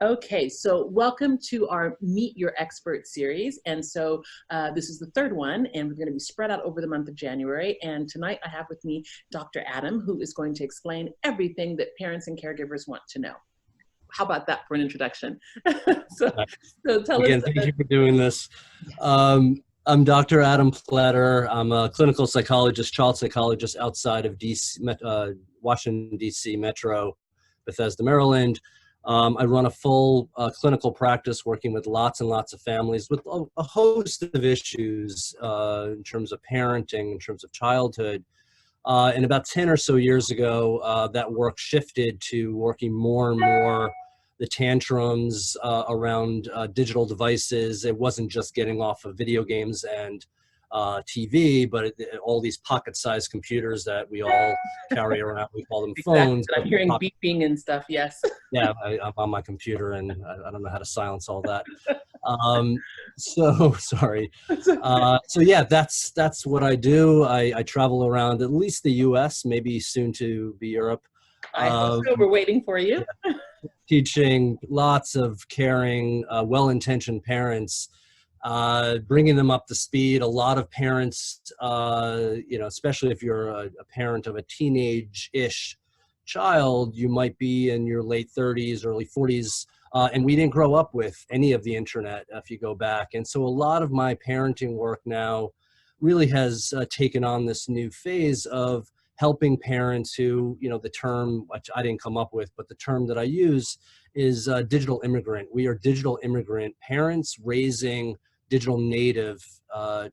Okay, so welcome to our Meet Your Expert series. And so this is the third one, and we're going to be spread out over the month of January. And tonight I have with me Dr. Adam, who is going to explain everything that parents and caregivers want to know. How about that for an introduction? so tell Again, us. thank you for doing this. I'm Dr. Adam Pletter. I'm a clinical psychologist, child psychologist outside of DC, Washington, D.C. Metro, Bethesda, Maryland. I run a full clinical practice working with lots and lots of families with a host of issues in terms of parenting, in terms of childhood. And about 10 or so years ago, that work shifted to working more and more the tantrums around digital devices. It wasn't just getting off of video games and TV, but all these pocket-sized computers that we all carry around. We call them phones. I'm hearing beeping and stuff, yes. Yeah, I'm on my computer and I don't know how to silence all that. So sorry. So yeah, that's what I do. I travel around at least the US, maybe soon to be Europe. I hope so. We're waiting for you. Yeah, teaching lots of caring, well-intentioned parents, bringing them up to speed. A lot of parents, especially if you're a parent of a teenage-ish child, you might be in your late 30s, early 40s, and we didn't grow up with any of the internet if you go back. And so a lot of my parenting work now really has taken on this new phase of helping parents who, the term, which I didn't come up with, but the term that I use is digital immigrant. We are digital immigrant parents raising digital native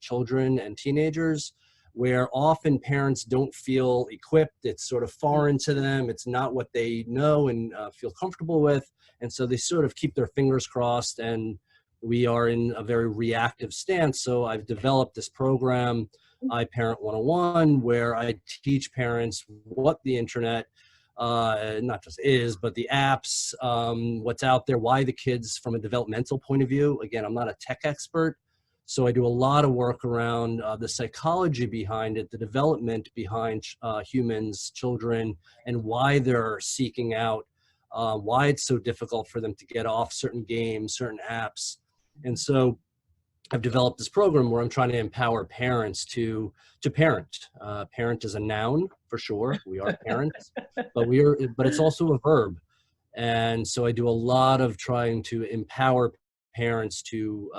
children and teenagers, where often parents don't feel equipped. It's sort of foreign to them. It's not what they know and feel comfortable with. And so they sort of keep their fingers crossed, and we are in a very reactive stance. So I've developed this program, iParent 101, where I teach parents what the internet not just is, but the apps, what's out there, why the kids from a developmental point of view. Again, I'm not a tech expert, so I do a lot of work around the psychology behind it, the development behind humans, children, and why they're seeking out, why it's so difficult for them to get off certain games, certain apps. And so I've developed this program where I'm trying to empower parents to parent. Parent is a noun for sure. We are parents, but it's also a verb. And so I do a lot of trying to empower parents to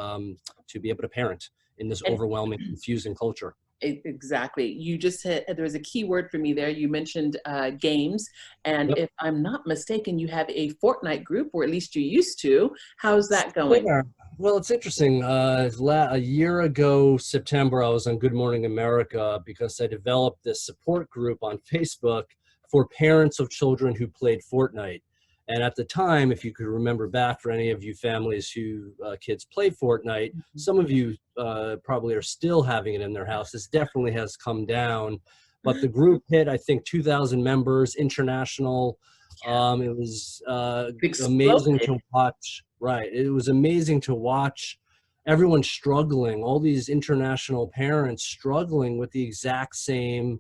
be able to parent in this overwhelming, confusing culture. Exactly. You just said there was a key word for me there. You mentioned games, and if I'm not mistaken, you have a Fortnite group, or at least you used to. How's that going? Yeah. Well, it's interesting. A year ago, September, I was on Good Morning America because I developed this support group on Facebook for parents of children who played Fortnite. And at the time, if you could remember back, for any of you families who kids play Fortnite, some of you probably are still having it in their house. This definitely has come down. But the group hit, I think, 2,000 members, international. It was amazing to watch. Right. It was amazing to watch everyone struggling, all these international parents struggling with the exact same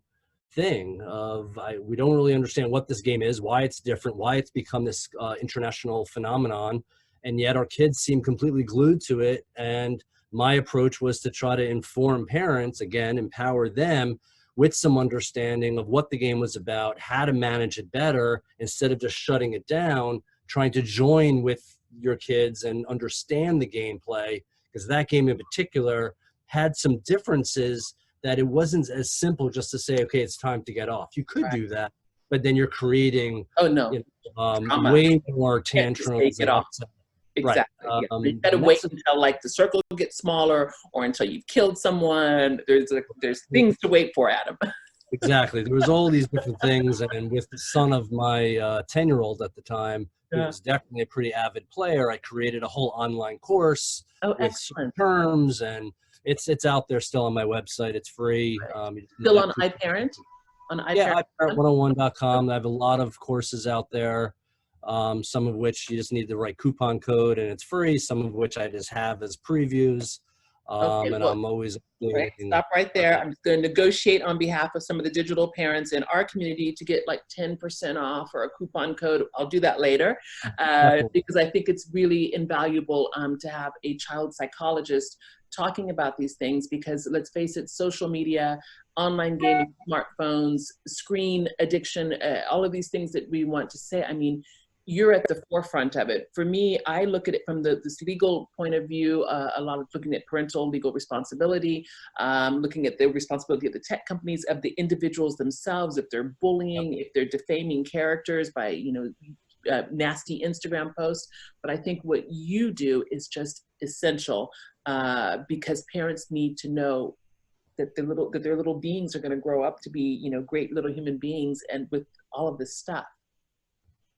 thing of we don't really understand what this game is, why it's different, why it's become this international phenomenon, and yet our kids seem completely glued to it. And my approach was to try to inform parents, again, empower them with some understanding of what the game was about, how to manage it better, instead of just shutting it down, trying to join with your kids and understand the gameplay, because that game in particular had some differences that it wasn't as simple just to say, okay, it's time to get off. You could do that, but then you're creating way more tantrums. Exactly. Right. You gotta wait until like the circle gets smaller, or until you've killed someone. There's things to wait for, Adam. Exactly. There was all these different things, and with the son of my 10-year-old at the time, who was definitely a pretty avid player, I created a whole online course with terms, and it's out there still on my website. It's free. Still on iParent? Yeah, iParent101.com. I have a lot of courses out there, some of which you just need the right coupon code and it's free, some of which I just have as previews. Okay, And well, I'm always right, updating. stop right there. I'm just going to negotiate on behalf of some of the digital parents in our community to get like 10% off or a coupon code. I'll do that later Definitely. because I think it's really invaluable to have a child psychologist talking about these things because let's face it, social media, online gaming, smartphones, screen addiction, all of these things that we want to say. I mean, you're at the forefront of it. For me, I look at it from this legal point of view, a lot of looking at parental legal responsibility, looking at the responsibility of the tech companies, of the individuals themselves, if they're Yep. bullying, if they're defaming characters by, nasty Instagram posts. But I think what you do is just essential because parents need to know that their little beings are going to grow up to be, great little human beings, and with all of this stuff.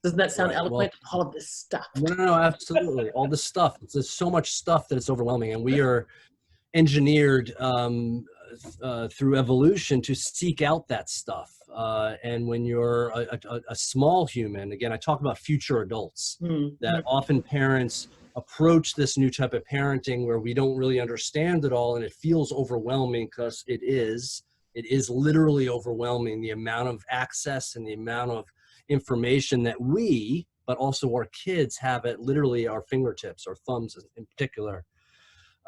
Doesn't that sound Right. Well, eloquent? All of this stuff. no, absolutely. All this stuff. There's so much stuff that it's overwhelming, and we are engineered through evolution to seek out that stuff. And when you're a small human, again, I talk about future adults, that often parents approach this new type of parenting where we don't really understand it all, and it feels overwhelming because it is literally overwhelming, the amount of access and the amount of information that we, but also our kids, have at literally our fingertips, our thumbs in particular.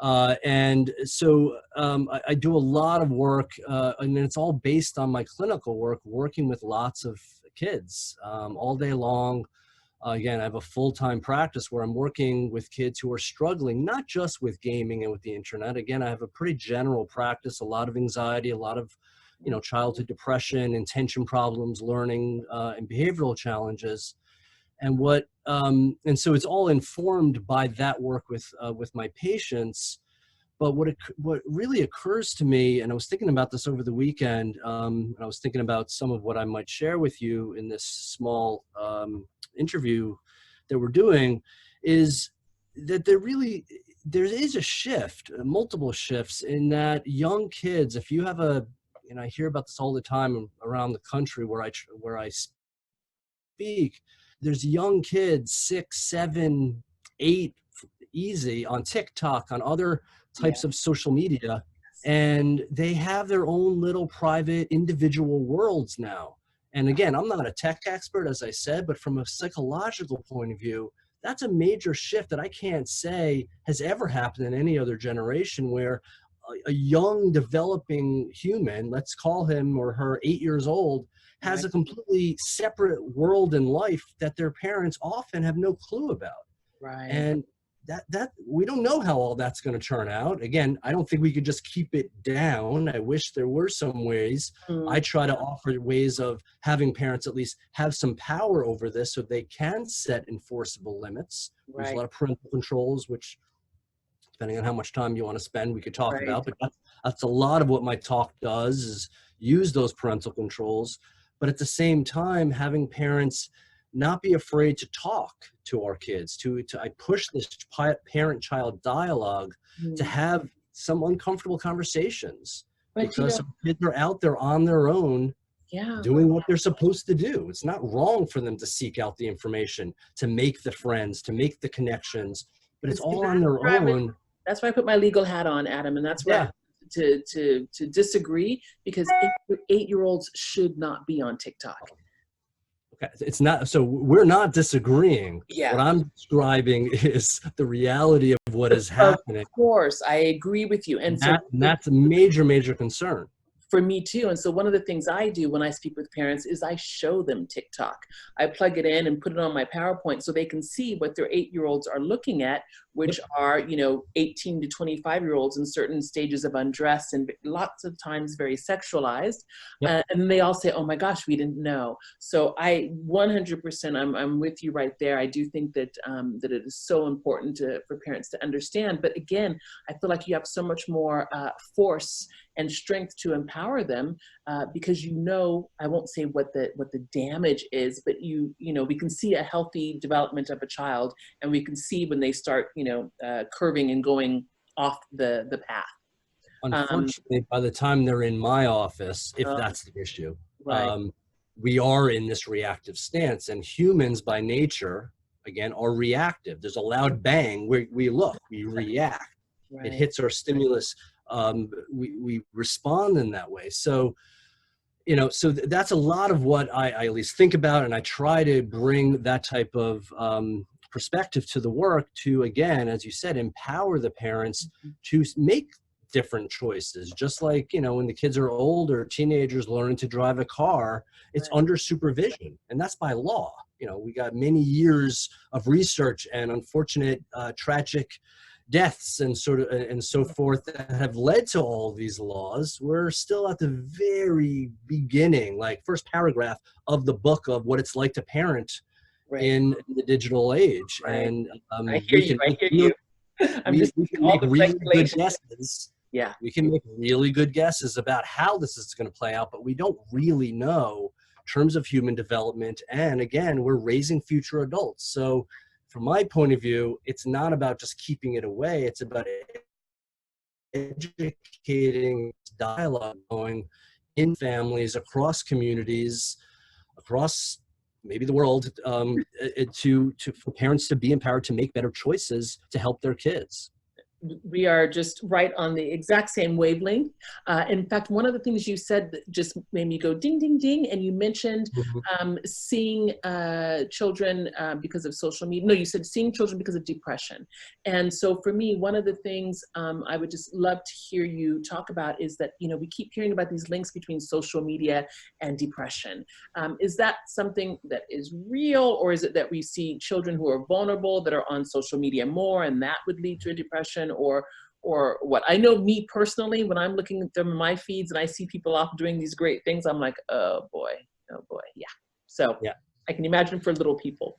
And so I do a lot of work, and it's all based on my clinical work, working with lots of kids all day long. Again, I have a full-time practice where I'm working with kids who are struggling, not just with gaming and with the internet. Again, I have a pretty general practice, a lot of anxiety, a lot of childhood depression, attention problems, learning, and behavioral challenges. And and so it's all informed by that work with my patients. But what really occurs to me, and I was thinking about this over the weekend, and I was thinking about some of what I might share with you in this small interview that we're doing, is that there is a shift, multiple shifts, in that young kids, if you have and I hear about this all the time around the country where I speak, there's young kids, 6, 7, 8, easy, on TikTok, on other Yeah. types of social media, and they have their own little private individual worlds now. And again, I'm not a tech expert, as I said, but from a psychological point of view, that's a major shift that I can't say has ever happened in any other generation, where a young developing human, let's call him or her 8 years old, has Right. a completely separate world in life that their parents often have no clue about. Right. And that we don't know how all that's going to turn out. Again, I don't think we could just keep it down. I wish there were some ways. I try to offer ways of having parents at least have some power over this so they can set enforceable limits. There's a Right. lot of parental controls, which, depending on how much time you want to spend, we could talk Right. about, but that's a lot of what my talk does, is use those parental controls. But at the same time, having parents not be afraid to talk to our kids, I push this parent-child dialogue to have some uncomfortable conversations, But because our kids are out there on their own yeah. doing what they're supposed to do. It's not wrong for them to seek out the information, to make the friends, to make the connections, but And it's see, all on their own. that's why I put my legal hat on, Adam, and that's where I Yeah. have to disagree because 8-year-olds should not be on TikTok. Okay. It's not, so we're not disagreeing. Yeah. What I'm describing is the reality of what is Of happening. course, I agree with you. And so And that's a major, major concern. for me too. And so one of the things I do when I speak with parents is I show them TikTok. I plug it in and put it on my PowerPoint so they can see what their 8-year-olds are looking at, which are, 18 to 25-year-olds in certain stages of undress and lots of times very sexualized. And they all say, oh my gosh, we didn't know. So I 100%, I'm with you right there. I do think that that it is so important for parents to understand. But again, I feel like you have so much more force and strength to empower them because I won't say what the damage is, but we can see a healthy development of a child, and we can see when they start curving and going off the path. Unfortunately, by the time they're in my office, if that's the issue, Right. we are in this reactive stance, and humans by nature, again, are reactive. There's a loud bang, we react. it Right. hits our stimulus, we respond in that way. So, so that's a lot of what I at least think about, and I try to bring that type of perspective to the work to, again, as you said, empower the parents to make different choices. Just like, when the kids are older, teenagers learning to drive a car, it's Right. under supervision, and that's by law. We got many years of research and unfortunate, tragic deaths and so forth that have led to all these laws. We're still at the very beginning, like first paragraph of the book of what it's like to parent Right. in the digital age. Right. And I hear we you. can I make hear real, you. I'm just we thinking can all make the really good speculation. guesses. Yeah. We can make really good guesses about how this is going to play out, but we don't really know in terms of human development. And again, we're raising future adults. So from my point of view, it's not about just keeping it away. It's about educating, dialogue going in families, across communities, across maybe the world, for parents to be empowered to make better choices to help their kids. We are just right on the exact same wavelength. In fact, one of the things you said that just made me go ding, ding, ding, and you mentioned seeing children because of social media. No, you said seeing children because of depression. And so for me, one of the things I would just love to hear you talk about is that, we keep hearing about these links between social media and depression. Is that something that is real, or is it that we see children who are vulnerable that are on social media more and that would lead to a depression? Or what? I know me personally, when I'm looking through my feeds and I see people off doing these great things, I'm like, oh boy, yeah. So Yeah. I can imagine for little people.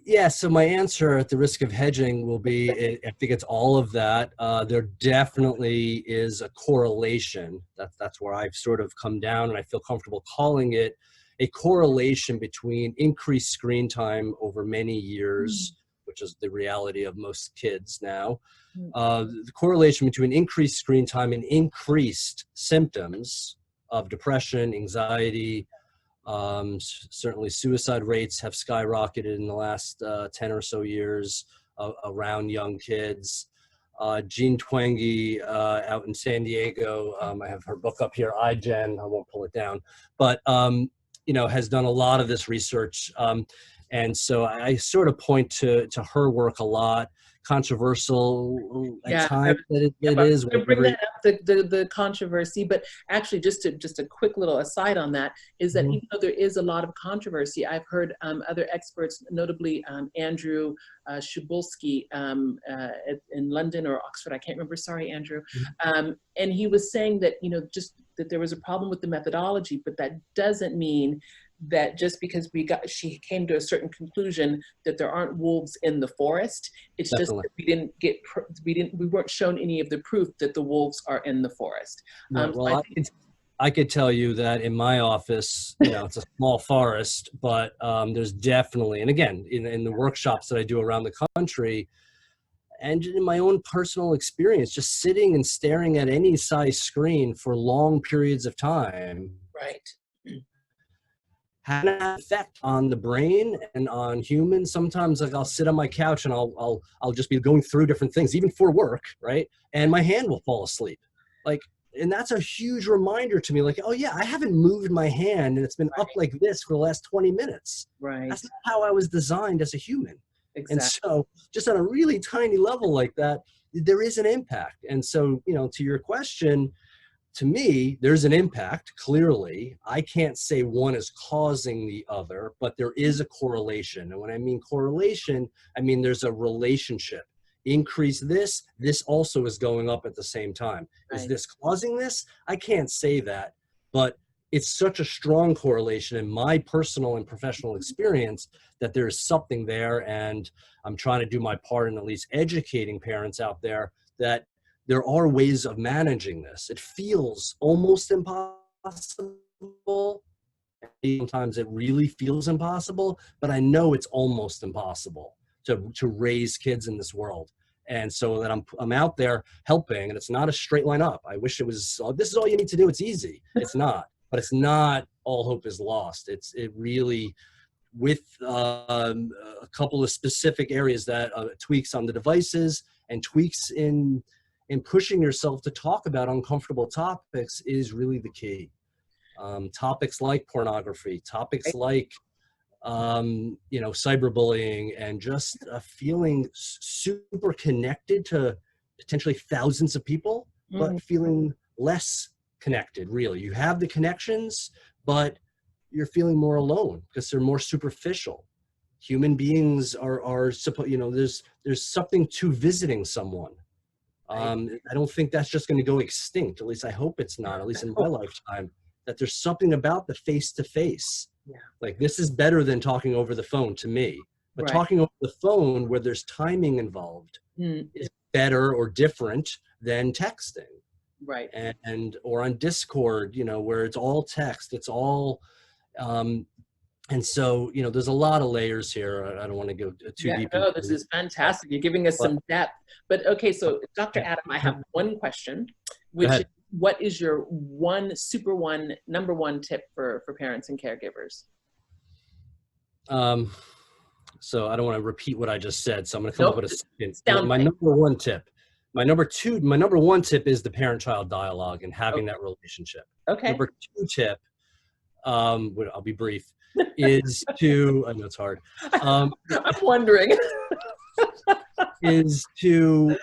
Yeah, so my answer, at the risk of hedging, will be, I think it's all of that. There definitely is a correlation. That's where I've sort of come down, and I feel comfortable calling it a correlation between increased screen time over many years, which is the reality of most kids now. The correlation between increased screen time and increased symptoms of depression, anxiety. Certainly suicide rates have skyrocketed in the last 10 or so years around young kids. Jean Twenge out in San Diego, I have her book up here, iGen, I won't pull it down, but has done a lot of this research. And so I sort of point to her work a lot. Controversial at times that it is. I'm bring that up, the controversy, but actually just a quick little aside on that is that even though there is a lot of controversy, I've heard other experts, notably Andrew Shubulski in London or Oxford, I can't remember, sorry, Andrew, and he was saying that, just that there was a problem with the methodology, but that doesn't mean that just because she came to a certain conclusion that there aren't wolves in the forest. It's Definitely. just that we weren't shown any of the proof that the wolves are in the forest. Right. Well, I could tell you that in my office, it's a small forest, but there's definitely, and again, in the workshops that I do around the country, and in my own personal experience, just sitting and staring at any size screen for long periods of time, right, had an effect on the brain and on humans. Sometimes, like, I'll sit on my couch and I'll just be going through different things, even for work, right? And my hand will fall asleep, like, and that's a huge reminder to me, like, oh yeah, I haven't moved my hand and it's been up like this for the last 20 minutes. Right. That's not how I was designed as a human. Exactly. And so just on a really tiny level like that, there is an impact. And so, to your question, to me, there's an impact, clearly. I can't say one is causing the other, but there is a correlation. And when I mean correlation, I mean there's a relationship. Increase this also is going up at the same time. Is this causing this? I can't say that, but it's such a strong correlation in my personal and professional experience that there's something there, and I'm trying to do my part in at least educating parents out there that there are ways of managing this. It feels almost impossible. Sometimes it really feels impossible, but I know it's almost impossible to raise kids in this world. And so that I'm out there helping, and it's not a straight line up. I wish it was, oh, this is all you need to do, it's easy. It's not, but it's not all hope is lost. It really, with a couple of specific areas that tweaks on the devices and tweaks in pushing yourself to talk about uncomfortable topics is really the key. Topics like pornography, topics like cyberbullying, and just feeling super connected to potentially thousands of people, but feeling less connected. Really, you have the connections, but you're feeling more alone because they're more superficial. Human beings are supposed, there's something to visiting someone. I don't think that's just going to go extinct. At least I hope it's not, at least in my lifetime, that there's something about the face-to-face. Like, this is better than talking over the phone to me. But talking over the phone where there's timing involved is better or different than texting. Right. And or on Discord, where it's all text, it's all, and so, there's a lot of layers here. I don't want to go too deep. No, this is fantastic. You're giving us some depth. But okay, so Dr. Adam, I have one question, which is, what is your number one tip for parents and caregivers? So I don't want to repeat what I just said, so I'm going to come up with a second. My number one tip. My number one tip is the parent-child dialogue and having that relationship. Okay. Number two tip, I'll be brief, is to, I know it's hard. I'm wondering. is to,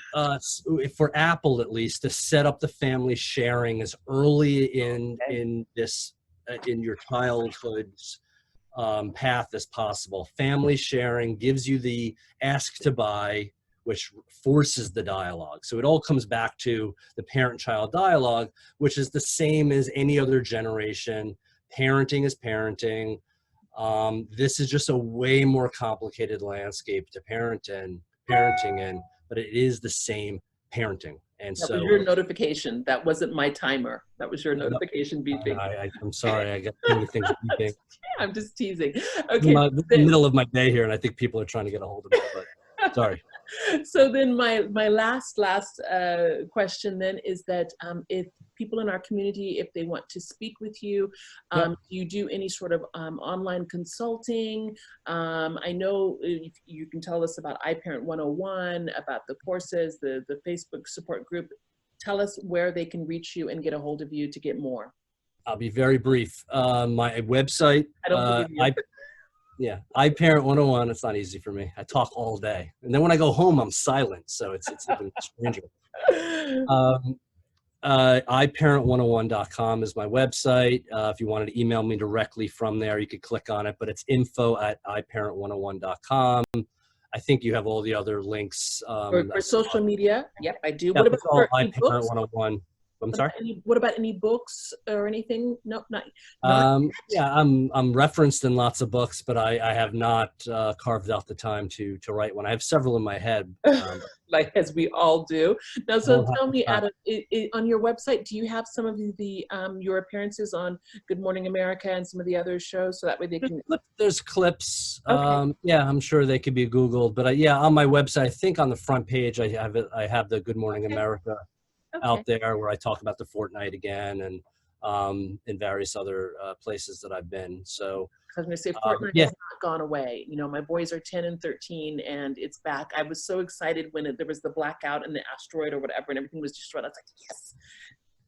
for Apple at least, to set up the family sharing as early in your childhood's path as possible. Family sharing gives you the ask to buy, which forces the dialogue. So it all comes back to the parent-child dialogue, which is the same as any other generation. Parenting is parenting. This is just a way more complicated landscape to parenting in, but it is the same parenting. And that was your notification. That wasn't my timer. That was your notification beeping. I'm sorry. I got too many things beeping. I'm just teasing. Okay. It's the middle of my day here, and I think people are trying to get a hold of me, but sorry. So then my last question then is that if people in our community, if they want to speak with you, do you do any sort of online consulting? I know you can tell us about iParent 101, about the courses, the Facebook support group. Tell us where they can reach you and get a hold of you to get more. I'll be very brief. My website, I don't believe you. Yeah, iParent 101, it's not easy for me. I talk all day. And then when I go home, I'm silent, so it's even stranger. iParent101.com is my website. If you wanted to email me directly from there, you could click on it, but it's info@iParent101.com. I think you have all the other links. For social media? Yep, I do. Yeah, what about all iParent 101? I'm sorry? What about any books or anything? No, not yeah, I'm referenced in lots of books, but I have not carved out the time to write one. I have several in my head. Like, as we all do. Now, so tell me, Adam, on your website, do you have some of your appearances on Good Morning America and some of the other shows, so that way they can... There's clips. Okay. Yeah, I'm sure they could be Googled, but yeah, on my website, I think on the front page, I have the Good Morning America out there, where I talk about the fortnight again, and in various other places that I've been. So I was going to say, Fortnite has not gone away. My boys are 10 and 13, and it's back. I was so excited when there was the blackout and the asteroid or whatever, and everything was destroyed. I was like, yes.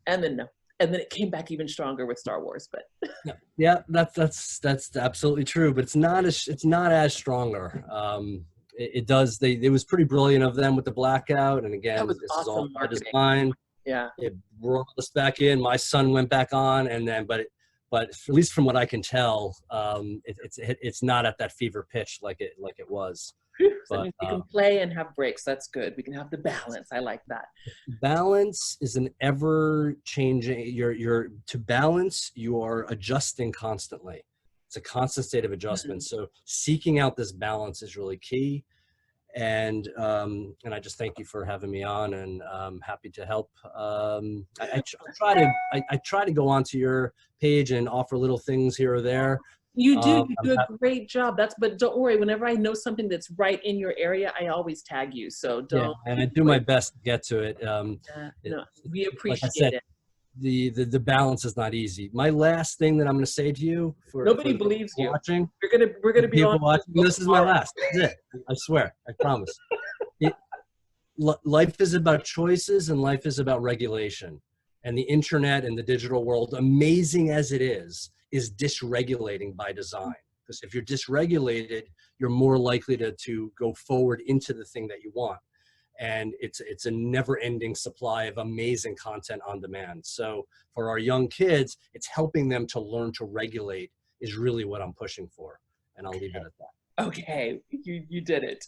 And then no. And then it came back even stronger with Star Wars. But yeah, that's absolutely true. But it's not as stronger. It was pretty brilliant of them with the blackout, and again, this is all by design. Yeah, it brought us back in. My son went back on, and then, but at least from what I can tell, it's not at that fever pitch like it was. So that means we can play and have breaks. That's good. We can have the balance. I like that. Balance is an ever changing. To balance, you are adjusting constantly. It's a constant state of adjustment. So seeking out this balance is really key. And I just thank you for having me on, and I'm happy to help. I try to go onto your page and offer little things here or there. You do a great job. But don't worry. Whenever I know something that's right in your area, I always tag you. So don't. Yeah, and I do my best to get to it. No, we appreciate it. the balance is not easy. My last thing that I'm going to say to you for Nobody the believes people you. watching, We're gonna be on people watching, this is my last. This is it. I swear. I promise. Life is about choices, and life is about regulation. And the internet and the digital world, amazing as it is dysregulating by design. Because if you're dysregulated, you're more likely to go forward into the thing that you want. And it's a never-ending supply of amazing content on demand. So for our young kids, it's helping them to learn to regulate is really what I'm pushing for. And I'll leave it at that. Okay, you did it.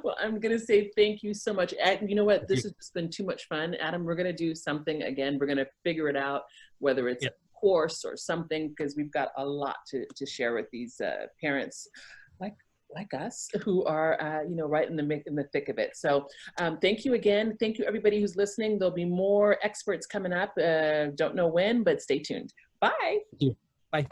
Well, I'm going to say thank you so much. And you know what? This has just been too much fun. Adam, we're going to do something again. We're going to figure it out, whether it's a course or something, because we've got a lot to share with these parents like us who are, you know, right in the thick of it. So thank you again. Thank you, everybody who's listening. There'll be more experts coming up. Don't know when, but stay tuned. Bye. Thank you. Bye.